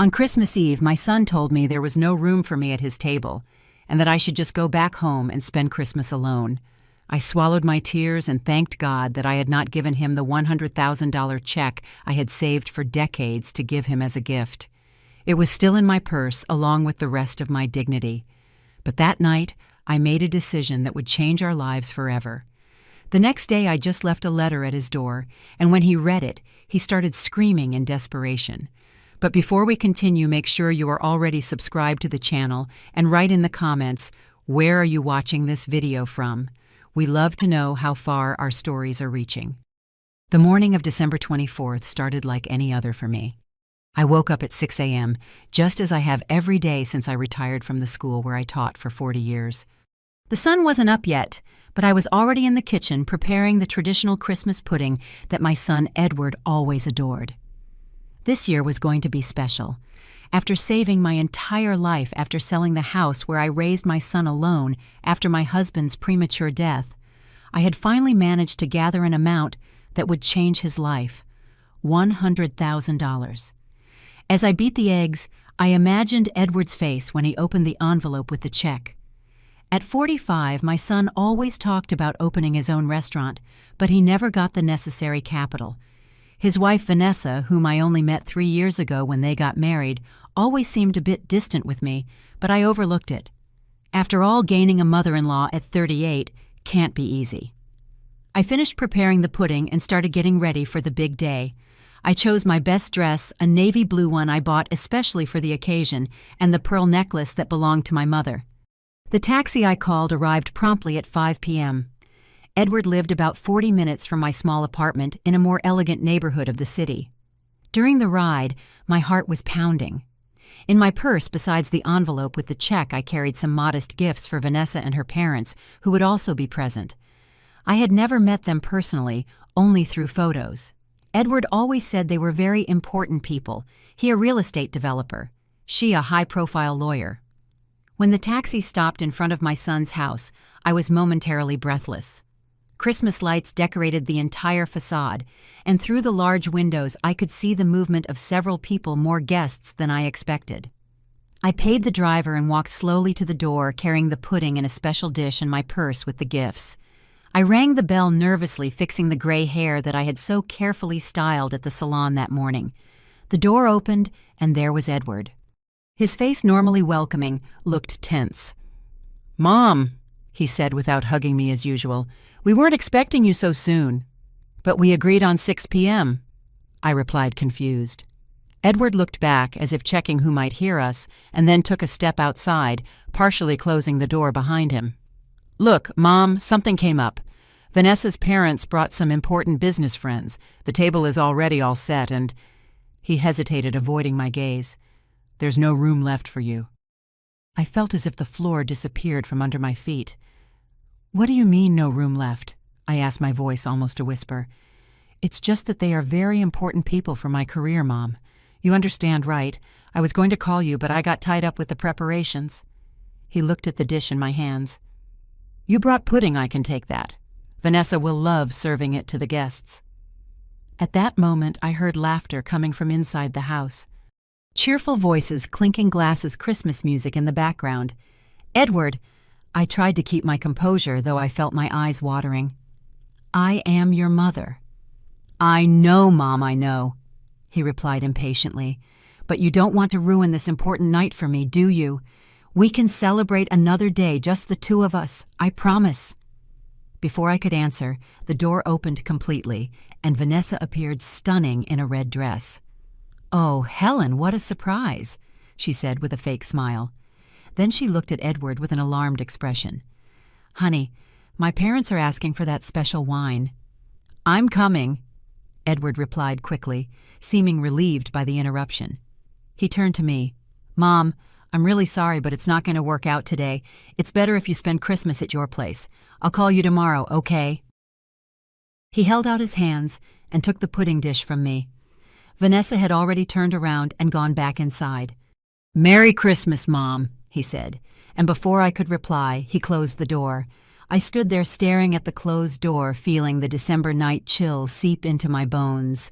On Christmas Eve, my son told me there was no room for me at his table, and that I should just go back home and spend Christmas alone. I swallowed my tears and thanked God that I had not given him the $100,000 check I had saved for decades to give him as a gift. It was still in my purse along with the rest of my dignity. But that night, I made a decision that would change our lives forever. The next day, I just left a letter at his door, and when he read it, he started screaming in desperation. But before we continue, make sure you are already subscribed to the channel and write in the comments, where are you watching this video from? We love to know how far our stories are reaching. The morning of December 24th started like any other for me. I woke up at 6 a.m., just as I have every day since I retired from the school where I taught for 40 years. The sun wasn't up yet, but I was already in the kitchen preparing the traditional Christmas pudding that my son Edward always adored. This year was going to be special. After saving my entire life after selling the house where I raised my son alone after my husband's premature death, I had finally managed to gather an amount that would change his life: $100,000. As I beat the eggs, I imagined Edward's face when he opened the envelope with the check. At 45, my son always talked about opening his own restaurant, but he never got the necessary capital. His wife Vanessa, whom I only met 3 years ago when they got married, always seemed a bit distant with me, but I overlooked it. After all, gaining a mother-in-law at 38 can't be easy. I finished preparing the pudding and started getting ready for the big day. I chose my best dress, a navy blue one I bought especially for the occasion, and the pearl necklace that belonged to my mother. The taxi I called arrived promptly at 5 p.m. Edward lived about 40 minutes from my small apartment in a more elegant neighborhood of the city. During the ride, my heart was pounding. In my purse, besides the envelope with the check, I carried some modest gifts for Vanessa and her parents, who would also be present. I had never met them personally, only through photos. Edward always said they were very important people, he a real estate developer, she a high-profile lawyer. When the taxi stopped in front of my son's house, I was momentarily breathless. Christmas lights decorated the entire facade, and through the large windows I could see the movement of several people, more guests than I expected. I paid the driver and walked slowly to the door, carrying the pudding in a special dish and my purse with the gifts. I rang the bell nervously, fixing the gray hair that I had so carefully styled at the salon that morning. The door opened, and there was Edward. His face, normally welcoming, looked tense. "Mom," he said without hugging me as usual, "we weren't expecting you so soon." "But we agreed on 6 p.m., I replied, confused. Edward looked back as if checking who might hear us, and then took a step outside, partially closing the door behind him. "Look, Mom, something came up. Vanessa's parents brought some important business friends. The table is already all set, and—" He hesitated, avoiding my gaze. "There's no room left for you." I felt as if the floor disappeared from under my feet. "What do you mean, no room left?" I asked, my voice almost a whisper. "It's just that they are very important people for my career, Mom. You understand, right? I was going to call you, but I got tied up with the preparations." He looked at the dish in my hands. "You brought pudding, I can take that. Vanessa will love serving it to the guests." At that moment, I heard laughter coming from inside the house. Cheerful voices, clinking glasses, Christmas music in the background. "Edward," I tried to keep my composure, though I felt my eyes watering. "I am your mother." "I know, Mom, I know," he replied impatiently. "But you don't want to ruin this important night for me, do you? We can celebrate another day, just the two of us, I promise." Before I could answer, the door opened completely, and Vanessa appeared stunning in a red dress. "Oh, Helen, what a surprise," she said with a fake smile. Then she looked at Edward with an alarmed expression. "Honey, my parents are asking for that special wine." "I'm coming," Edward replied quickly, seeming relieved by the interruption. He turned to me. "Mom, I'm really sorry, but it's not going to work out today. It's better if you spend Christmas at your place. I'll call you tomorrow, okay?" He held out his hands and took the pudding dish from me. Vanessa had already turned around and gone back inside. "Merry Christmas, Mom," he said, and before I could reply, he closed the door. I stood there staring at the closed door, feeling the December night chill seep into my bones.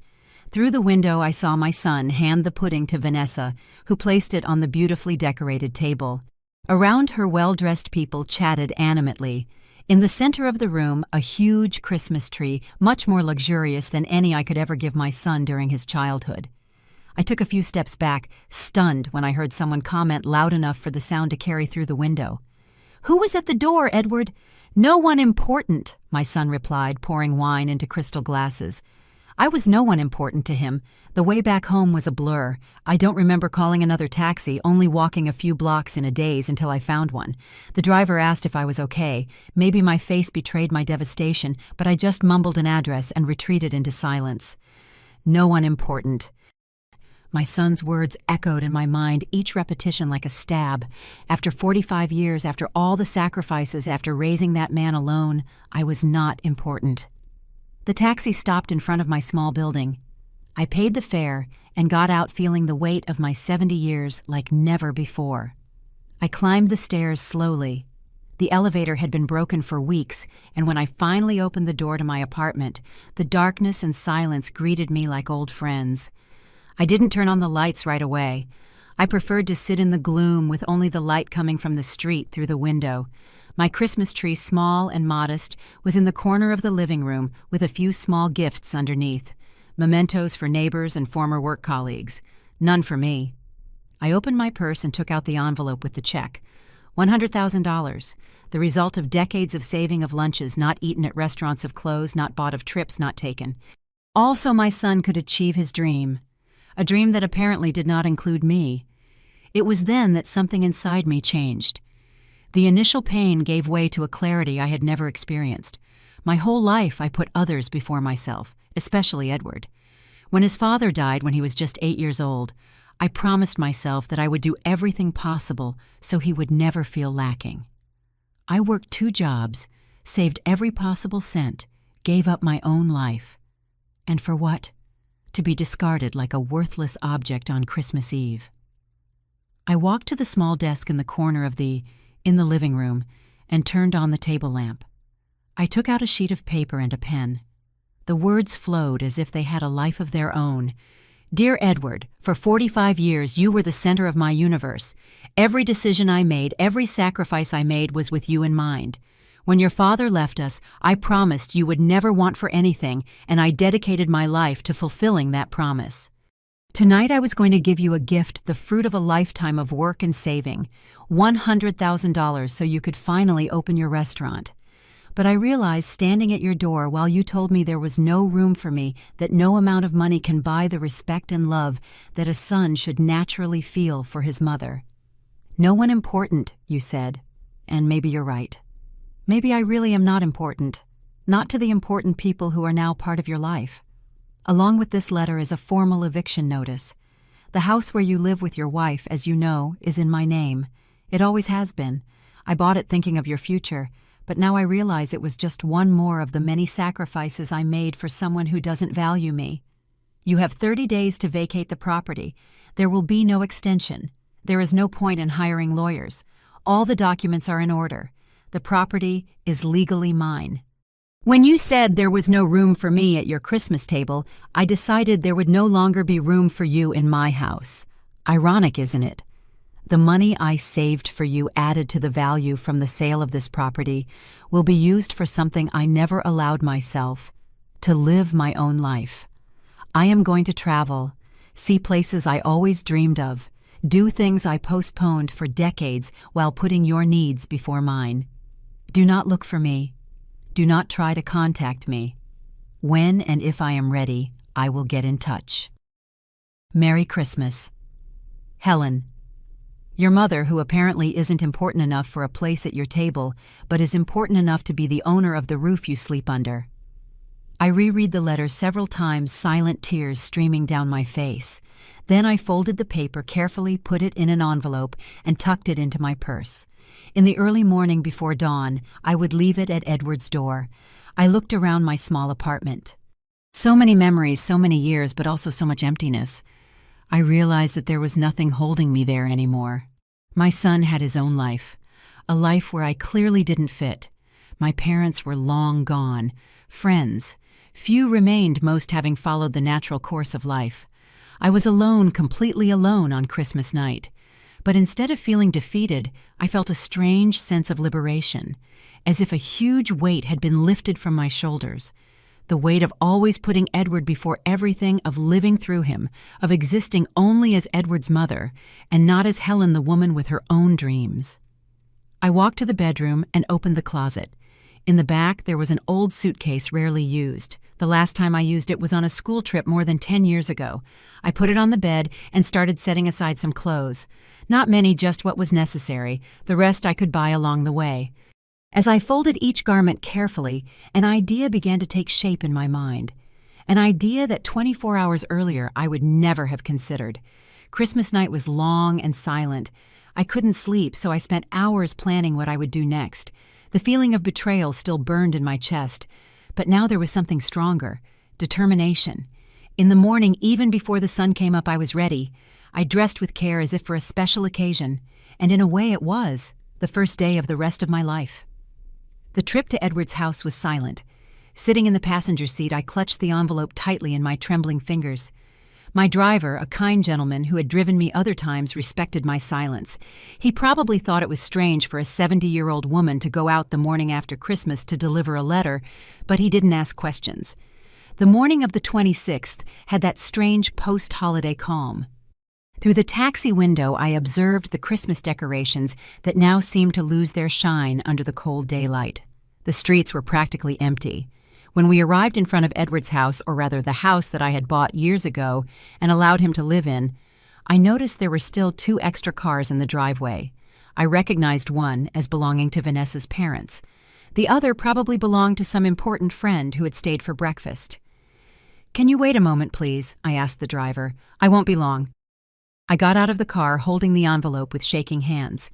Through the window, I saw my son hand the pudding to Vanessa, who placed it on the beautifully decorated table. Around her, well-dressed people chatted animately. In the center of the room, a huge Christmas tree, much more luxurious than any I could ever give my son during his childhood. I took a few steps back, stunned when I heard someone comment loud enough for the sound to carry through the window. "Who was at the door, Edward?" "No one important," my son replied, pouring wine into crystal glasses. I was no one important to him. The way back home was a blur. I don't remember calling another taxi, only walking a few blocks in a daze until I found one. The driver asked if I was okay. Maybe my face betrayed my devastation, but I just mumbled an address and retreated into silence. No one important. My son's words echoed in my mind, each repetition like a stab. After 45 years, after all the sacrifices, after raising that man alone, I was not important. The taxi stopped in front of my small building. I paid the fare and got out feeling the weight of my 70 years like never before. I climbed the stairs slowly. The elevator had been broken for weeks, and when I finally opened the door to my apartment, the darkness and silence greeted me like old friends. I didn't turn on the lights right away. I preferred to sit in the gloom with only the light coming from the street through the window. My Christmas tree, small and modest, was in the corner of the living room with a few small gifts underneath. Mementos for neighbors and former work colleagues. None for me. I opened my purse and took out the envelope with the check. $100,000, the result of decades of saving of lunches not eaten at restaurants, of clothes not bought, of trips not taken. All so my son could achieve his dream. A dream that apparently did not include me. It was then that something inside me changed. The initial pain gave way to a clarity I had never experienced. My whole life I put others before myself, especially Edward. When his father died when he was just 8 years old, I promised myself that I would do everything possible so he would never feel lacking. I worked 2 jobs, saved every possible cent, gave up my own life. And for what? To be discarded like a worthless object on Christmas Eve. I walked to the small desk in the corner of the living room and turned on the table lamp. I took out a sheet of paper and a pen. The words flowed as if they had a life of their own. Dear Edward, for 45 years you were the center of my universe. Every decision I made, every sacrifice I made was with you in mind. When your father left us, I promised you would never want for anything, and I dedicated my life to fulfilling that promise. Tonight I was going to give you a gift, the fruit of a lifetime of work and saving, $100,000 so you could finally open your restaurant. But I realized standing at your door while you told me there was no room for me, that no amount of money can buy the respect and love that a son should naturally feel for his mother. No one important, you said, and maybe you're right. Maybe I really am not important, not to the important people who are now part of your life. Along with this letter is a formal eviction notice. The house where you live with your wife, as you know, is in my name. It always has been. I bought it thinking of your future, but now I realize it was just one more of the many sacrifices I made for someone who doesn't value me. You have 30 days to vacate the property. There will be no extension. There is no point in hiring lawyers. All the documents are in order. The property is legally mine. When you said there was no room for me at your Christmas table, I decided there would no longer be room for you in my house. Ironic, isn't it? The money I saved for you, added to the value from the sale of this property, will be used for something I never allowed myself, to live my own life. I am going to travel, see places I always dreamed of, do things I postponed for decades while putting your needs before mine. Do not look for me. Do not try to contact me. When and if I am ready, I will get in touch. Merry Christmas. Helen. Your mother, who apparently isn't important enough for a place at your table, but is important enough to be the owner of the roof you sleep under. I reread the letter several times, silent tears streaming down my face. Then I folded the paper carefully, put it in an envelope, and tucked it into my purse. In the early morning before dawn, I would leave it at Edward's door. I looked around my small apartment. So many memories, so many years, but also so much emptiness. I realized that there was nothing holding me there anymore. My son had his own life, a life where I clearly didn't fit. My parents were long gone, friends, Few remained, most having followed the natural course of life. I was alone, completely alone on Christmas night. But instead of feeling defeated, I felt a strange sense of liberation, as if a huge weight had been lifted from my shoulders. The weight of always putting Edward before everything, of living through him, of existing only as Edward's mother, and not as Helen, the woman with her own dreams. I walked to the bedroom and opened the closet. In the back, there was an old suitcase rarely used. The last time I used it was on a school trip more than 10 years ago. I put it on the bed and started setting aside some clothes. Not many, just what was necessary. The rest I could buy along the way. As I folded each garment carefully, an idea began to take shape in my mind. An idea that 24 hours earlier I would never have considered. Christmas night was long and silent. I couldn't sleep, so I spent hours planning what I would do next. The feeling of betrayal still burned in my chest, but now there was something stronger: determination. In the morning, even before the sun came up, I was ready. I dressed with care as if for a special occasion, and in a way it was the first day of the rest of my life. The trip to Edward's house was silent. Sitting in the passenger seat, I clutched the envelope tightly in my trembling fingers. My driver, a kind gentleman who had driven me other times, respected my silence. He probably thought it was strange for a 70-year-old woman to go out the morning after Christmas to deliver a letter, but he didn't ask questions. The morning of the 26th had that strange post-holiday calm. Through the taxi window, I observed the Christmas decorations that now seemed to lose their shine under the cold daylight. The streets were practically empty. When we arrived in front of Edward's house, or rather the house that I had bought years ago and allowed him to live in, I noticed there were still 2 extra cars in the driveway. I recognized one as belonging to Vanessa's parents. The other probably belonged to some important friend who had stayed for breakfast. "Can you wait a moment, please?" I asked the driver. "I won't be long." I got out of the car, holding the envelope with shaking hands.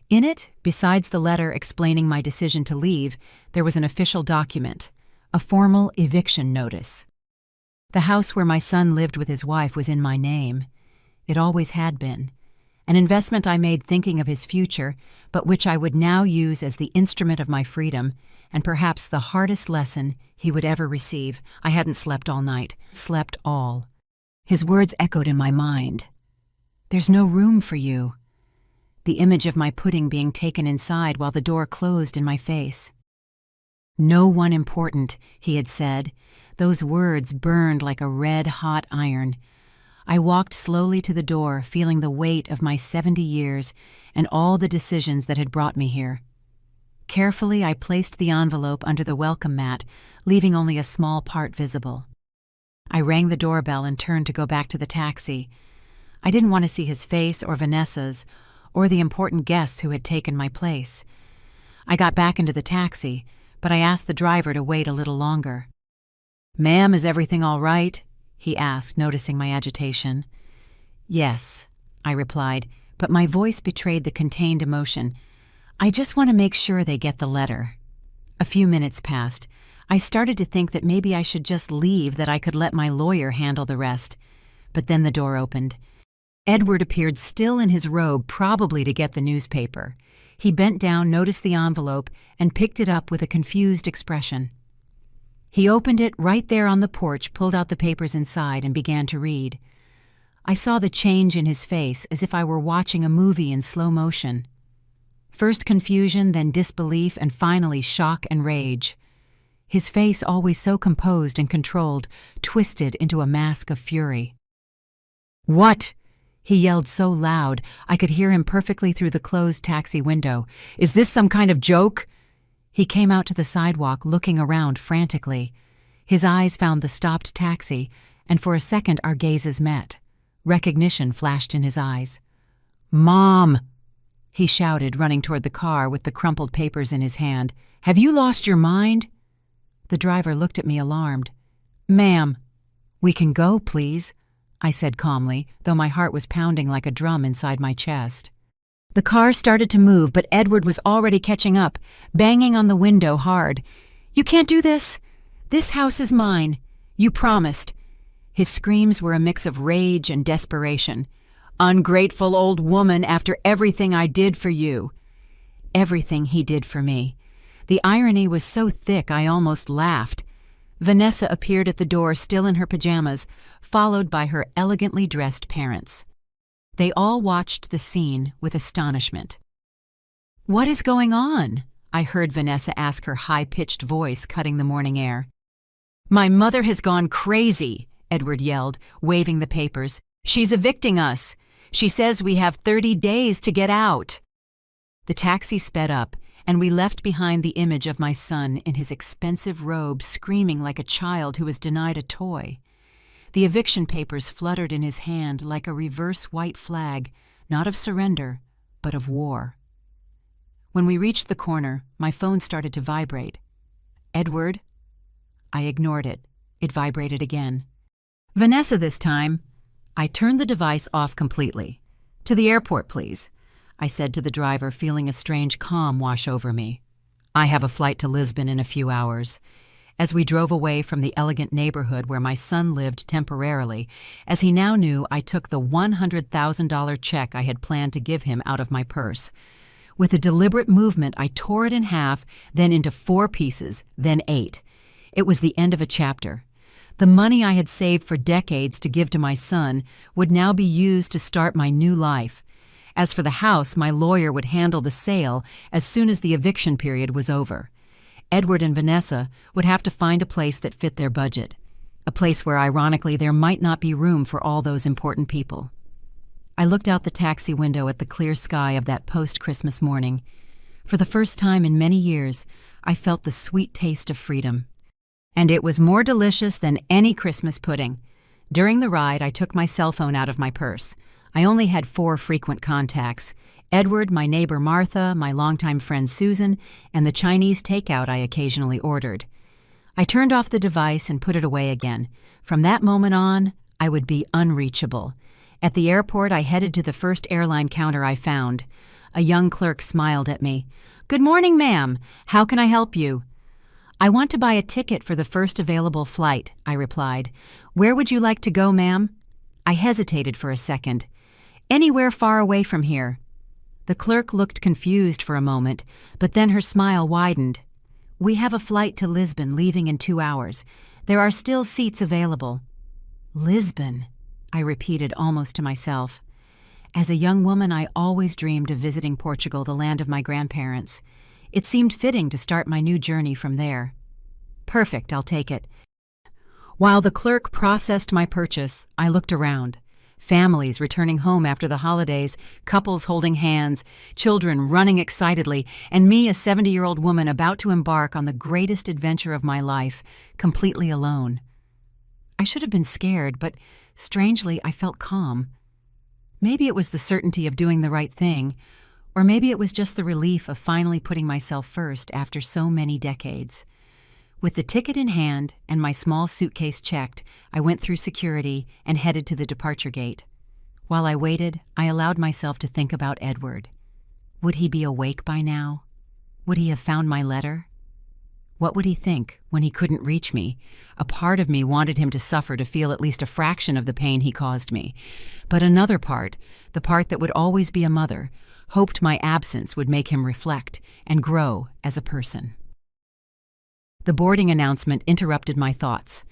In it, besides the letter explaining my decision to leave, there was an official document, a formal eviction notice. The house where my son lived with his wife was in my name. It always had been. An investment I made thinking of his future, but which I would now use as the instrument of my freedom, and perhaps the hardest lesson he would ever receive. I hadn't slept all night. Slept all. His words echoed in my mind. "There's no room for you." The image of my pudding being taken inside while the door closed in my face. "No one important," he had said. Those words burned like a red-hot iron. I walked slowly to the door, feeling the weight of my 70 years and all the decisions that had brought me here. Carefully, I placed the envelope under the welcome mat, leaving only a small part visible. I rang the doorbell and turned to go back to the taxi. I didn't want to see his face or Vanessa's, or the important guests who had taken my place. I got back into the taxi, but I asked the driver to wait a little longer. "Ma'am, is everything all right?" he asked, noticing my agitation. "Yes," I replied, but my voice betrayed the contained emotion. "I just want to make sure they get the letter." A few minutes passed. I started to think that maybe I should just leave, that I could let my lawyer handle the rest. But then the door opened. Edward appeared still in his robe, probably to get the newspaper. He bent down, noticed the envelope, and picked it up with a confused expression. He opened it right there on the porch, pulled out the papers inside, and began to read. I saw the change in his face, as if I were watching a movie in slow motion. First confusion, then disbelief, and finally shock and rage. His face, always so composed and controlled, twisted into a mask of fury. "What?" he yelled so loud I could hear him perfectly through the closed taxi window. "Is this some kind of joke?" He came out to the sidewalk, looking around frantically. His eyes found the stopped taxi, and for a second our gazes met. Recognition flashed in his eyes. "Mom!" he shouted, running toward the car with the crumpled papers in his hand. "Have you lost your mind?" The driver looked at me alarmed. "Ma'am, we can go, please," I said calmly, though my heart was pounding like a drum inside my chest. The car started to move, but Edward was already catching up, banging on the window hard. "You can't do this! This house is mine! You promised!" His screams were a mix of rage and desperation. "Ungrateful old woman, after everything I did for you!" Everything he did for me. The irony was so thick I almost laughed. Vanessa appeared at the door still in her pajamas, followed by her elegantly dressed parents. They all watched the scene with astonishment. "What is going on?" I heard Vanessa ask, her high-pitched voice cutting the morning air. "My mother has gone crazy," Edward yelled, waving the papers. "She's evicting us. She says we have 30 days to get out." The taxi sped up, and we left behind the image of my son in his expensive robe, screaming like a child who is denied a toy. The eviction papers fluttered in his hand like a reverse white flag, not of surrender, but of war. When we reached the corner, my phone started to vibrate. "Edward?" I ignored it. It vibrated again. "Vanessa this time." I turned the device off completely. "To the airport, please," I said to the driver, feeling a strange calm wash over me. "I have a flight to Lisbon in a few hours." As we drove away from the elegant neighborhood where my son lived temporarily, as he now knew, I took the $100,000 check I had planned to give him out of my purse. With a deliberate movement, I tore it in half, then into 4 pieces, then 8. It was the end of a chapter. The money I had saved for decades to give to my son would now be used to start my new life. As for the house, my lawyer would handle the sale as soon as the eviction period was over. Edward and Vanessa would have to find a place that fit their budget, a place where, ironically, there might not be room for all those important people. I looked out the taxi window at the clear sky of that post-Christmas morning. For the first time in many years, I felt the sweet taste of freedom. And it was more delicious than any Christmas pudding. During the ride, I took my cell phone out of my purse. I only had 4 frequent contacts: Edward, my neighbor Martha, my longtime friend Susan, and the Chinese takeout I occasionally ordered. I turned off the device and put it away again. From that moment on, I would be unreachable. At the airport, I headed to the first airline counter I found. A young clerk smiled at me. "Good morning, ma'am. How can I help you?" "I want to buy a ticket for the first available flight," I replied. "Where would you like to go, ma'am?" I hesitated for a second. "Anywhere far away from here." The clerk looked confused for a moment, but then her smile widened. "We have a flight to Lisbon leaving in 2 hours. There are still seats available." "Lisbon," I repeated almost to myself. As a young woman, I always dreamed of visiting Portugal, the land of my grandparents. It seemed fitting to start my new journey from there. "Perfect, I'll take it." While the clerk processed my purchase, I looked around. Families returning home after the holidays, couples holding hands, children running excitedly, and me, a 70-year-old woman about to embark on the greatest adventure of my life, completely alone. I should have been scared, but strangely, I felt calm. Maybe it was the certainty of doing the right thing, or maybe it was just the relief of finally putting myself first after so many decades. With the ticket in hand and my small suitcase checked, I went through security and headed to the departure gate. While I waited, I allowed myself to think about Edward. Would he be awake by now? Would he have found my letter? What would he think when he couldn't reach me? A part of me wanted him to suffer, to feel at least a fraction of the pain he caused me. But another part, the part that would always be a mother, hoped my absence would make him reflect and grow as a person. The boarding announcement interrupted my thoughts.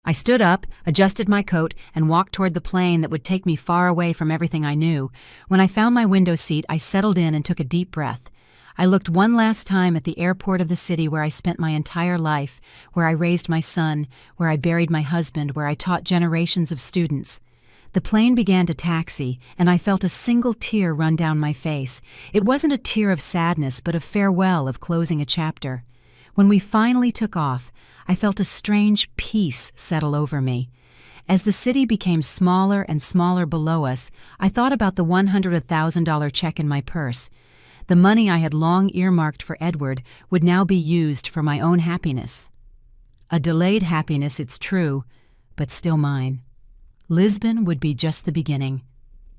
I stood up, adjusted my coat, and walked toward the plane that would take me far away from everything I knew. When I found my window seat, I settled in and took a deep breath. I looked one last time at the airport of the city where I spent my entire life, where I raised my son, where I buried my husband, where I taught generations of students. The plane began to taxi, and I felt a single tear run down my face. It wasn't a tear of sadness, but of farewell, of closing a chapter. When we finally took off, I felt a strange peace settle over me. As the city became smaller and smaller below us, I thought about the $100,000 check in my purse. The money I had long earmarked for Edward would now be used for my own happiness. A delayed happiness, it's true, but still mine. Lisbon would be just the beginning.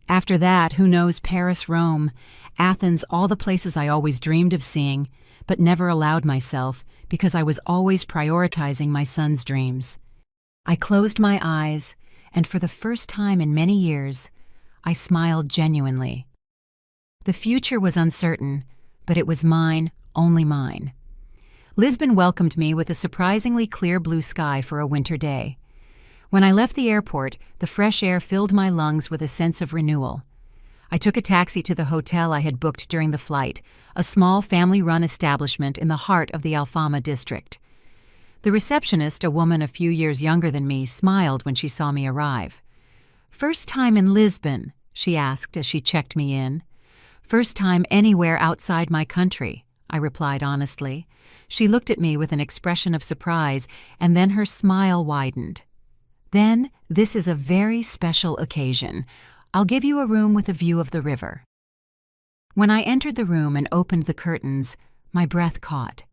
After that, who knows, Paris, Rome, Athens, all the places I always dreamed of seeing, but never allowed myself, because I was always prioritizing my son's dreams. I closed my eyes, and for the first time in many years, I smiled genuinely. The future was uncertain, but it was mine, only mine. Lisbon welcomed me with a surprisingly clear blue sky for a winter day. When I left the airport, the fresh air filled my lungs with a sense of renewal. I took a taxi to the hotel I had booked during the flight, a small family-run establishment in the heart of the Alfama district. The receptionist, a woman a few years younger than me, smiled when she saw me arrive. "First time in Lisbon?" she asked as she checked me in. "First time anywhere outside my country," I replied honestly. She looked at me with an expression of surprise, and then her smile widened. "Then, this is a very special occasion. I'll give you a room with a view of the river." When I entered the room and opened the curtains, my breath caught.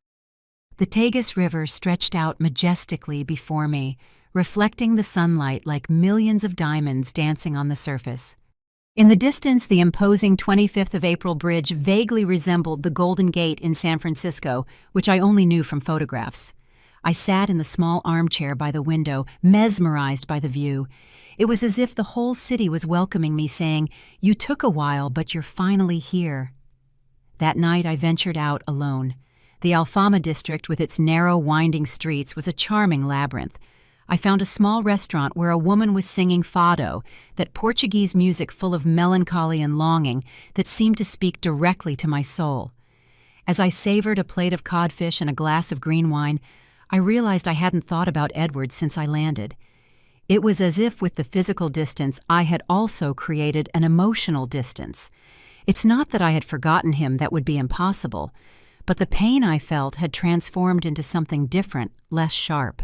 The Tagus River stretched out majestically before me, reflecting the sunlight like millions of diamonds dancing on the surface. In the distance, the imposing 25th of April bridge vaguely resembled the Golden Gate in San Francisco, which I only knew from photographs. I sat in the small armchair by the window, mesmerized by the view. It was as if the whole city was welcoming me, saying, "You took a while, but you're finally here." That night I ventured out alone. The Alfama district, with its narrow, winding streets, was a charming labyrinth. I found a small restaurant where a woman was singing fado, that Portuguese music full of melancholy and longing that seemed to speak directly to my soul. As I savored a plate of codfish and a glass of green wine, I realized I hadn't thought about Edward since I landed. It was as if with the physical distance I had also created an emotional distance. It's not that I had forgotten him, that would be impossible, but the pain I felt had transformed into something different, less sharp.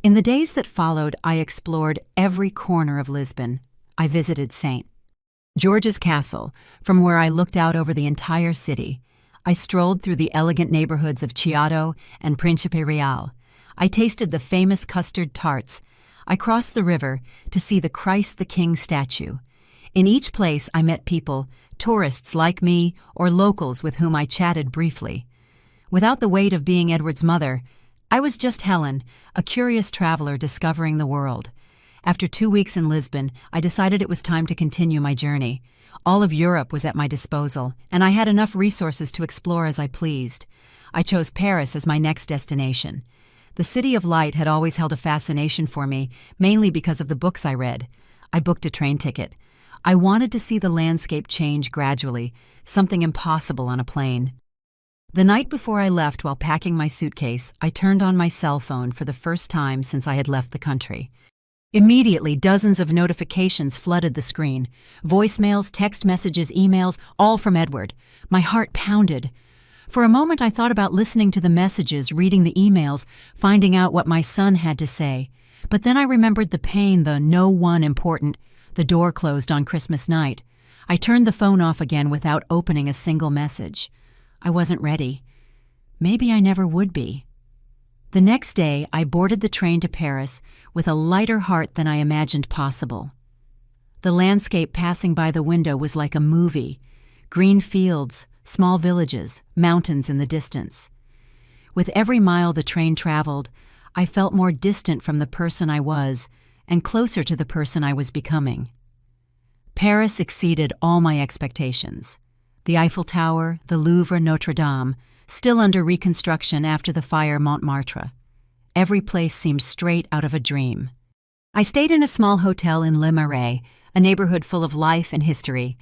In the days that followed, I explored every corner of Lisbon. I visited St. George's Castle, from where I looked out over the entire city. I strolled through the elegant neighborhoods of Chiado and Príncipe Real. I tasted the famous custard tarts. I crossed the river to see the Christ the King statue. In each place I met people, tourists like me or locals with whom I chatted briefly. Without the weight of being Edward's mother, I was just Helen, a curious traveler discovering the world. After 2 weeks in Lisbon, I decided it was time to continue my journey. All of Europe was at my disposal, and I had enough resources to explore as I pleased. I chose Paris as my next destination. The City of Light had always held a fascination for me, mainly because of the books I read. I booked a train ticket. I wanted to see the landscape change gradually, something impossible on a plane. The night before I left, while packing my suitcase, I turned on my cell phone for the first time since I had left the country. Immediately, dozens of notifications flooded the screen. Voicemails, text messages, emails, all from Edward. My heart pounded. For a moment I thought about listening to the messages, reading the emails, finding out what my son had to say. But then I remembered the pain, the no one important. The door closed on Christmas night. I turned the phone off again without opening a single message. I wasn't ready. Maybe I never would be. The next day, I boarded the train to Paris with a lighter heart than I imagined possible. The landscape passing by the window was like a movie. Green fields, small villages, mountains in the distance. With every mile the train traveled, I felt more distant from the person I was and closer to the person I was becoming. Paris exceeded all my expectations. The Eiffel Tower, the Louvre, Notre Dame, still under reconstruction after the fire Montmartre. Every place seemed straight out of a dream. I stayed in a small hotel in Le Marais, a neighborhood full of life and history.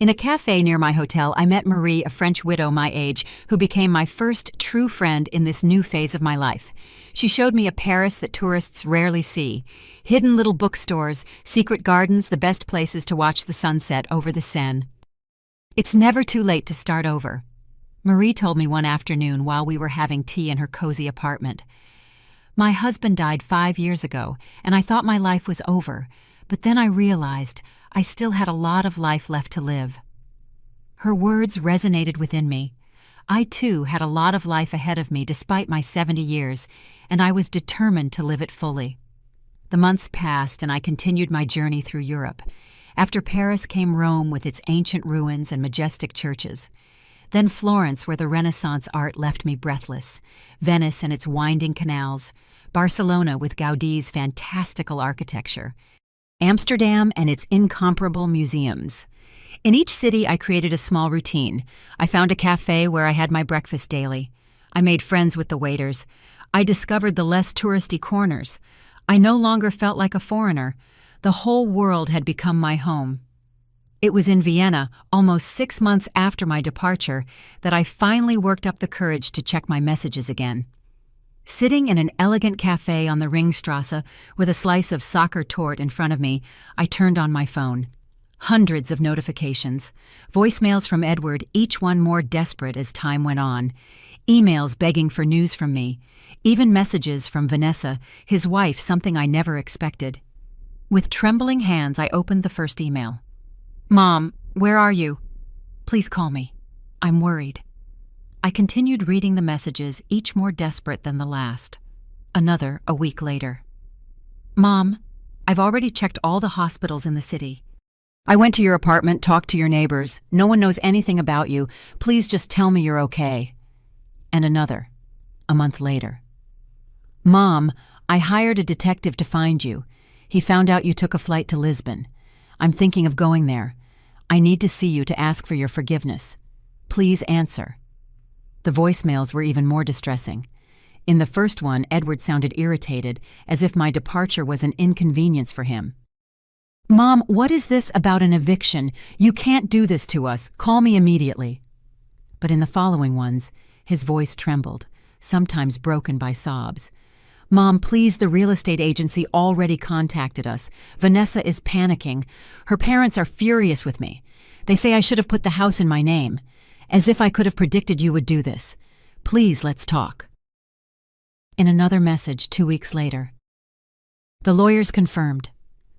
In a cafe near my hotel, I met Marie, a French widow my age, who became my first true friend in this new phase of my life. She showed me a Paris that tourists rarely see. Hidden little bookstores, secret gardens, the best places to watch the sunset over the Seine. It's never too late to start over, Marie told me one afternoon while we were having tea in her cozy apartment. My husband died 5 years ago, and I thought my life was over, but then I realized I still had a lot of life left to live. Her words resonated within me. I, too, had a lot of life ahead of me despite my 70 years, and I was determined to live it fully. The months passed, and I continued my journey through Europe. After Paris came Rome with its ancient ruins and majestic churches. Then Florence, where the Renaissance art left me breathless. Venice and its winding canals. Barcelona with Gaudi's fantastical architecture. Amsterdam and its incomparable museums. In each city, I created a small routine. I found a cafe where I had my breakfast daily. I made friends with the waiters. I discovered the less touristy corners. I no longer felt like a foreigner. The whole world had become my home. It was in Vienna, almost 6 months after my departure, that I finally worked up the courage to check my messages again. Sitting in an elegant cafe on the Ringstrasse with a slice of soccer torte in front of me, I turned on my phone. Hundreds of notifications, voicemails from Edward, each one more desperate as time went on, emails begging for news from me, even messages from Vanessa, his wife, something I never expected. With trembling hands, I opened the first email. "Mom, where are you? Please call me. I'm worried." I continued reading the messages, each more desperate than the last. Another a week later. "Mom, I've already checked all the hospitals in the city. I went to your apartment, talked to your neighbors. No one knows anything about you. Please just tell me you're okay." And another, a month later. "Mom, I hired a detective to find you. He found out you took a flight to Lisbon. I'm thinking of going there. I need to see you to ask for your forgiveness. Please answer." The voicemails were even more distressing. In the first one, Edward sounded irritated, as if my departure was an inconvenience for him. "Mom, what is this about an eviction? You can't do this to us. Call me immediately." But in the following ones, his voice trembled, sometimes broken by sobs. "Mom, please, the real estate agency already contacted us. Vanessa is panicking. Her parents are furious with me. They say I should have put the house in my name. As if I could have predicted you would do this. Please, let's talk." In another message 2 weeks later. "The lawyers confirmed.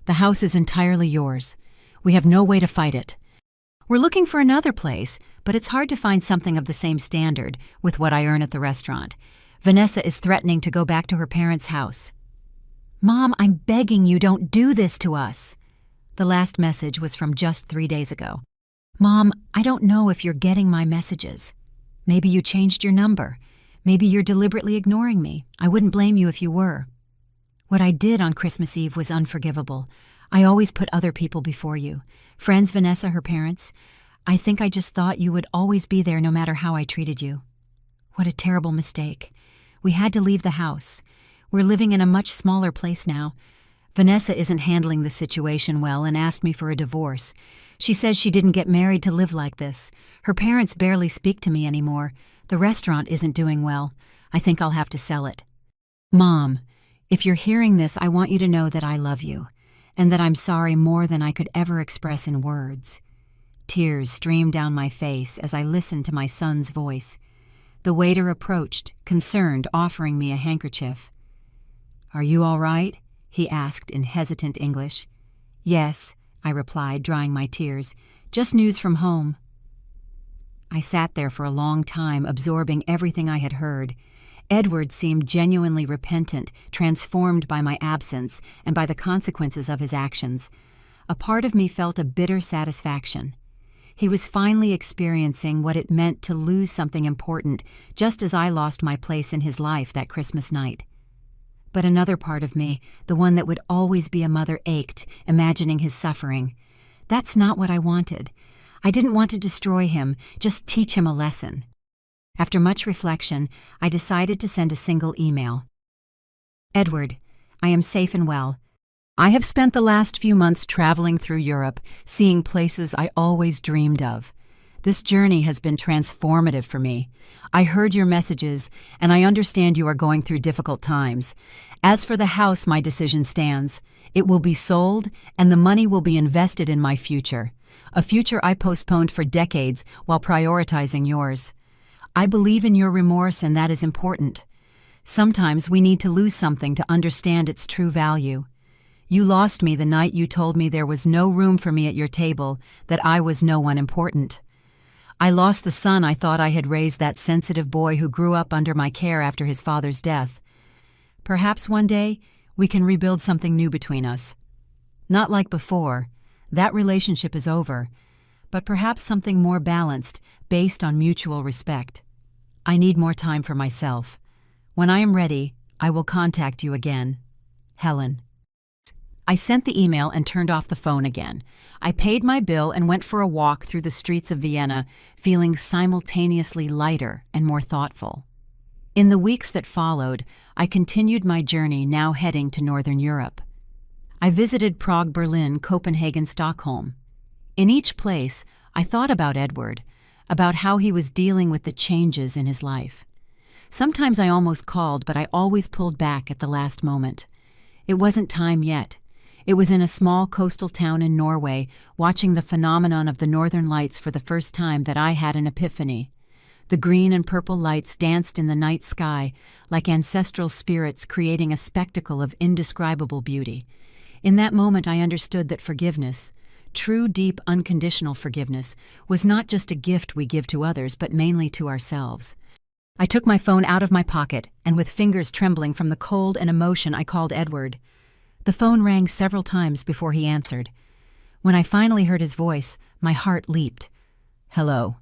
The house is entirely yours. We have no way to fight it. We're looking for another place, but it's hard to find something of the same standard with what I earn at the restaurant. Vanessa is threatening to go back to her parents' house." "Mom, I'm begging you, don't do this to us." The last message was from just 3 days ago. "Mom, I don't know if you're getting my messages. Maybe you changed your number. Maybe you're deliberately ignoring me. I wouldn't blame you if you were. What I did on Christmas Eve was unforgivable. I always put other people before you. Friends, Vanessa, her parents. I think I just thought you would always be there no matter how I treated you. What a terrible mistake. We had to leave the house. We're living in a much smaller place now. Vanessa isn't handling the situation well and asked me for a divorce. She says she didn't get married to live like this. Her parents barely speak to me anymore. The restaurant isn't doing well. I think I'll have to sell it. Mom, if you're hearing this, I want you to know that I love you, and that I'm sorry more than I could ever express in words." Tears streamed down my face as I listened to my son's voice. The waiter approached, concerned, offering me a handkerchief. "Are you all right?" he asked in hesitant English. "Yes," I replied, drying my tears. "Just news from home." I sat there for a long time, absorbing everything I had heard. Edward seemed genuinely repentant, transformed by my absence and by the consequences of his actions. A part of me felt a bitter satisfaction. He was finally experiencing what it meant to lose something important, just as I lost my place in his life that Christmas night. But another part of me, the one that would always be a mother, ached, imagining his suffering. That's not what I wanted. I didn't want to destroy him, just teach him a lesson. After much reflection, I decided to send a single email. "Edward, I am safe and well. I have spent the last few months traveling through Europe, seeing places I always dreamed of. This journey has been transformative for me. I heard your messages, and I understand you are going through difficult times. As for the house, my decision stands. It will be sold, and the money will be invested in my future, a future I postponed for decades while prioritizing yours. I believe in your remorse, and that is important. Sometimes we need to lose something to understand its true value. You lost me the night you told me there was no room for me at your table, that I was no one important. I lost the son I thought I had raised, that sensitive boy who grew up under my care after his father's death. Perhaps one day we can rebuild something new between us. Not like before. That relationship is over. But perhaps something more balanced, based on mutual respect. I need more time for myself. When I am ready, I will contact you again. Helen." I sent the email and turned off the phone again. I paid my bill and went for a walk through the streets of Vienna, feeling simultaneously lighter and more thoughtful. In the weeks that followed, I continued my journey, now heading to Northern Europe. I visited Prague, Berlin, Copenhagen, Stockholm. In each place, I thought about Edward, about how he was dealing with the changes in his life. Sometimes I almost called, but I always pulled back at the last moment. It wasn't time yet. It was in a small coastal town in Norway, watching the phenomenon of the Northern Lights for the first time, that I had an epiphany. The green and purple lights danced in the night sky like ancestral spirits, creating a spectacle of indescribable beauty. In that moment, I understood that forgiveness, true, deep, unconditional forgiveness, was not just a gift we give to others, but mainly to ourselves. I took my phone out of my pocket, and with fingers trembling from the cold and emotion, I called Edward. The phone rang several times before he answered. When I finally heard his voice, my heart leaped. "Hello."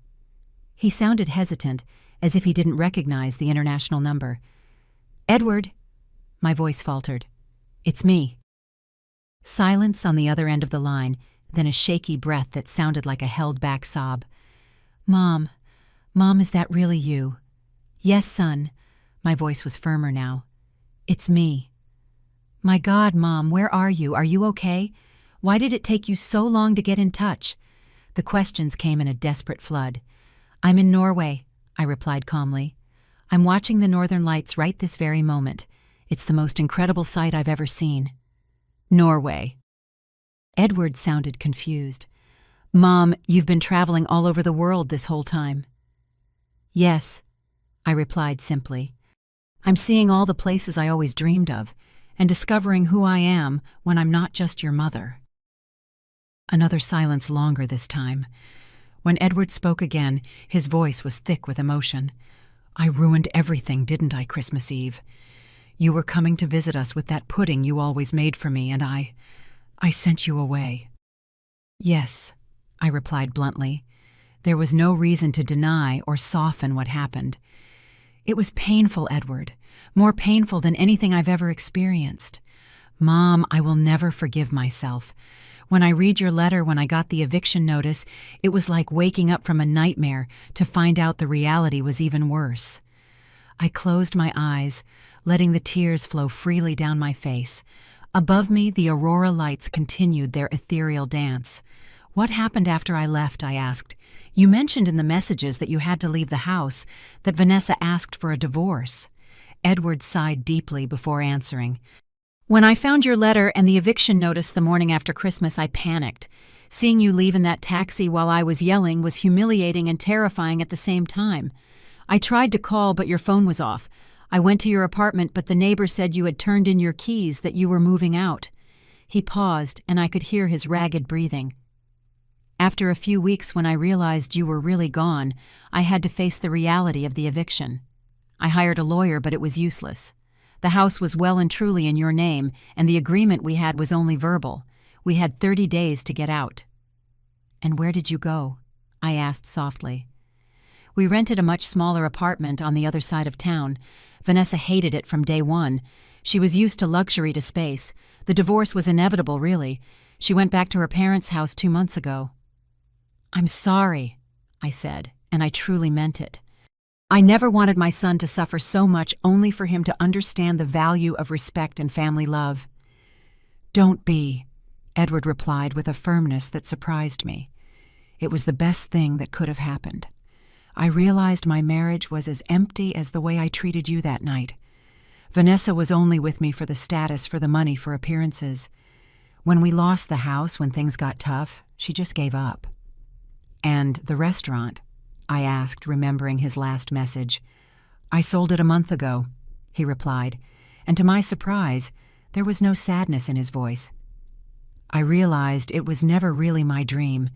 He sounded hesitant, as if he didn't recognize the international number. "Edward," my voice faltered. "It's me." Silence on the other end of the line, then a shaky breath that sounded like a held-back sob. Mom, is that really you?" "Yes, son." My voice was firmer now. "It's me." "My God, Mom, where are you? Are you okay? Why did it take you so long to get in touch?" The questions came in a desperate flood. "I'm in Norway," I replied calmly. "I'm watching the Northern Lights right this very moment. It's the most incredible sight I've ever seen." "Norway." Edward sounded confused. "Mom, you've been traveling all over the world this whole time." "Yes," I replied simply. "I'm seeing all the places I always dreamed of, and discovering who I am when I'm not just your mother." Another silence, longer this time. When Edward spoke again, his voice was thick with emotion. "I ruined everything, didn't I, Christmas Eve? You were coming to visit us with that pudding you always made for me, and I sent you away." "Yes," I replied bluntly. There was no reason to deny or soften what happened. "It was painful, Edward, more painful than anything I've ever experienced. Mom, I will never forgive myself. When I read your letter when I got the eviction notice, it was like waking up from a nightmare to find out the reality was even worse." I closed my eyes, letting the tears flow freely down my face. Above me, the aurora lights continued their ethereal dance. "What happened after I left?" I asked. "You mentioned in the messages that you had to leave the house, that Vanessa asked for a divorce." Edward sighed deeply before answering. "When I found your letter and the eviction notice the morning after Christmas, I panicked. Seeing you leave in that taxi while I was yelling was humiliating and terrifying at the same time. I tried to call, but your phone was off. I went to your apartment, but the neighbor said you had turned in your keys, that you were moving out." He paused, and I could hear his ragged breathing. "After a few weeks, when I realized you were really gone, I had to face the reality of the eviction. I hired a lawyer, but it was useless. The house was well and truly in your name, and the agreement we had was only verbal. We had 30 days to get out." "And where did you go?" I asked softly. "We rented a much smaller apartment on the other side of town. Vanessa hated it from day one. She was used to luxury to space. The divorce was inevitable, really. She went back to her parents' house 2 months ago." "I'm sorry," I said, and I truly meant it. I never wanted my son to suffer so much, only for him to understand the value of respect and family love. "Don't be," Edward replied with a firmness that surprised me. "It was the best thing that could have happened. I realized my marriage was as empty as the way I treated you that night. Vanessa was only with me for the status, for the money, for appearances. When we lost the house, when things got tough, she just gave up." "And the restaurant?" I asked, remembering his last message. "I sold it a month ago," he replied, and to my surprise, there was no sadness in his voice. I realized it was never really my dream.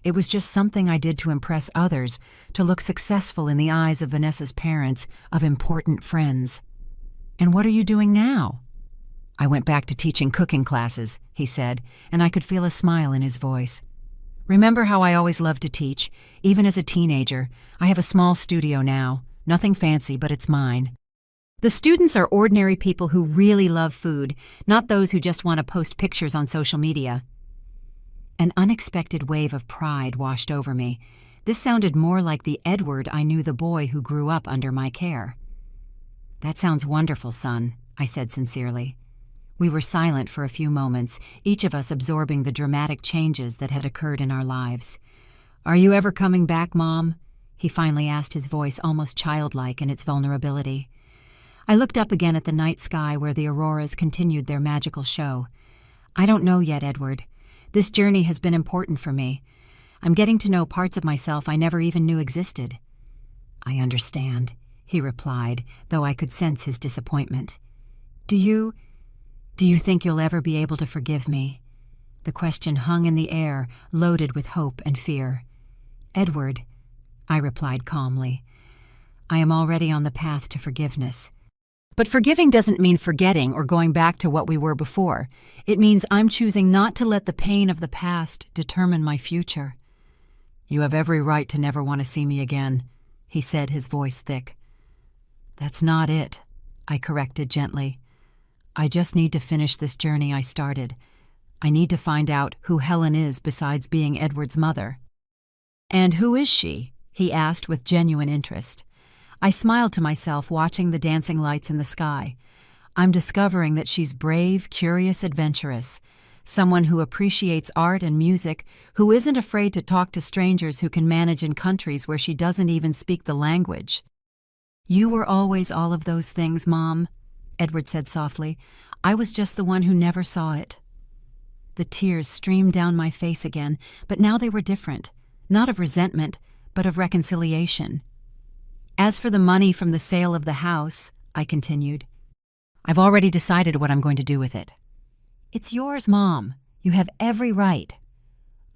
It was just something I did to impress others, to look successful in the eyes of Vanessa's parents, of important friends. "And what are you doing now?" "I went back to teaching cooking classes," he said, and I could feel a smile in his voice. "Remember how I always loved to teach? Even as a teenager, I have a small studio now. Nothing fancy, but it's mine. The students are ordinary people who really love food, not those who just want to post pictures on social media." An unexpected wave of pride washed over me. This sounded more like the Edward I knew, the boy who grew up under my care. "That sounds wonderful, son," I said sincerely. We were silent for a few moments, each of us absorbing the dramatic changes that had occurred in our lives. "Are you ever coming back, Mom?" he finally asked, his voice almost childlike in its vulnerability. I looked up again at the night sky where the auroras continued their magical show. "I don't know yet, Edward. This journey has been important for me. I'm getting to know parts of myself I never even knew existed." "I understand," he replied, though I could sense his disappointment. Do you think you'll ever be able to forgive me?" The question hung in the air, loaded with hope and fear. "Edward," I replied calmly, "I am already on the path to forgiveness. But forgiving doesn't mean forgetting or going back to what we were before. It means I'm choosing not to let the pain of the past determine my future." "You have every right to never want to see me again," he said, his voice thick. "That's not it," I corrected gently. "I just need to finish this journey I started. I need to find out who Helen is besides being Edward's mother." "And who is she?" he asked with genuine interest. I smiled to myself, watching the dancing lights in the sky. I'm discovering that she's brave, curious, adventurous, someone who appreciates art and music, who isn't afraid to talk to strangers, who can manage in countries where she doesn't even speak the language. "You were always all of those things, Mom," Edward said softly. "I was just the one who never saw it." The tears streamed down my face again, but now they were different, not of resentment, but of reconciliation. "As for the money from the sale of the house," I continued, "I've already decided what I'm going to do with it." "It's yours, Mom. You have every right."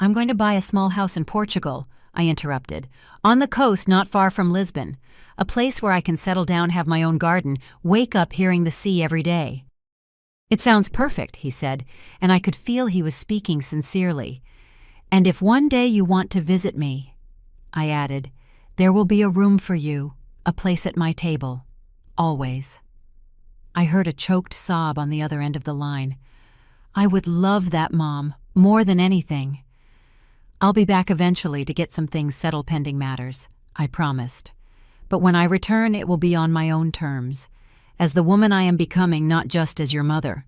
"I'm going to buy a small house in Portugal," I interrupted, "on the coast not far from Lisbon, a place where I can settle down, have my own garden, wake up hearing the sea every day." "It sounds perfect," he said, and I could feel he was speaking sincerely. "And if one day you want to visit me," I added, "there will be a room for you, a place at my table, always." I heard a choked sob on the other end of the line. "I would love that, Mom, more than anything." "I'll be back eventually to get some things settled pending matters," I promised. "But when I return, it will be on my own terms, as the woman I am becoming, not just as your mother."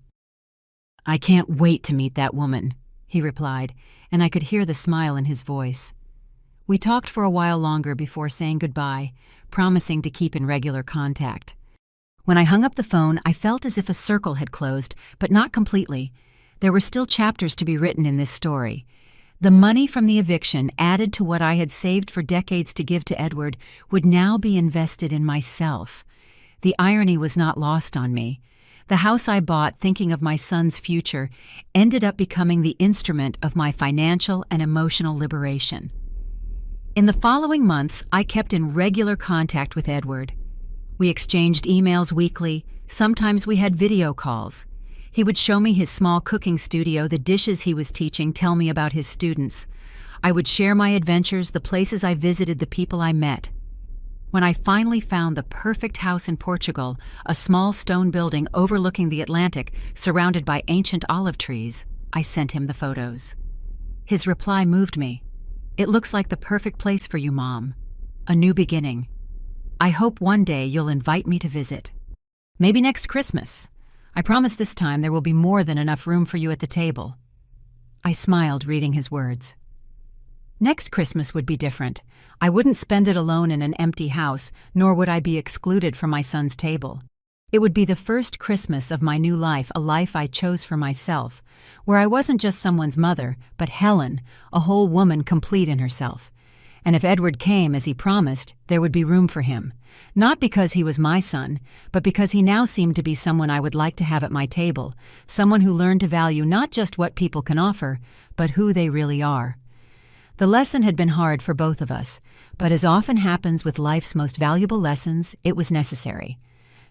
"I can't wait to meet that woman," he replied, and I could hear the smile in his voice. We talked for a while longer before saying goodbye, promising to keep in regular contact. When I hung up the phone, I felt as if a circle had closed, but not completely. There were still chapters to be written in this story. The money from the eviction, added to what I had saved for decades to give to Edward, would now be invested in myself. The irony was not lost on me. The house I bought, thinking of my son's future, ended up becoming the instrument of my financial and emotional liberation. In the following months, I kept in regular contact with Edward. We exchanged emails weekly. Sometimes we had video calls. He would show me his small cooking studio, the dishes he was teaching, tell me about his students. I would share my adventures, the places I visited, the people I met. When I finally found the perfect house in Portugal, a small stone building overlooking the Atlantic, surrounded by ancient olive trees, I sent him the photos. His reply moved me. "It looks like the perfect place for you, Mom. A new beginning. I hope one day you'll invite me to visit. Maybe next Christmas. I promise this time there will be more than enough room for you at the table." I smiled, reading his words. Next Christmas would be different. I wouldn't spend it alone in an empty house, nor would I be excluded from my son's table. It would be the first Christmas of my new life, a life I chose for myself, where I wasn't just someone's mother, but Helen, a whole woman complete in herself. And if Edward came, as he promised, there would be room for him. Not because he was my son, but because he now seemed to be someone I would like to have at my table, someone who learned to value not just what people can offer, but who they really are. The lesson had been hard for both of us, but as often happens with life's most valuable lessons, it was necessary.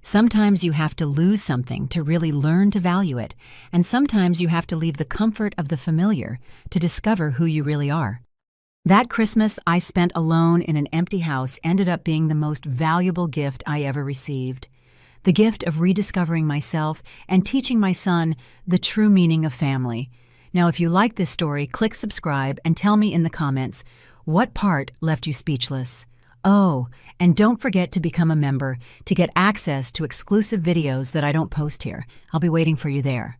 Sometimes you have to lose something to really learn to value it, and sometimes you have to leave the comfort of the familiar to discover who you really are. That Christmas I spent alone in an empty house ended up being the most valuable gift I ever received. The gift of rediscovering myself and teaching my son the true meaning of family. Now, if you like this story, click subscribe and tell me in the comments what part left you speechless. Oh, and don't forget to become a member to get access to exclusive videos that I don't post here. I'll be waiting for you there.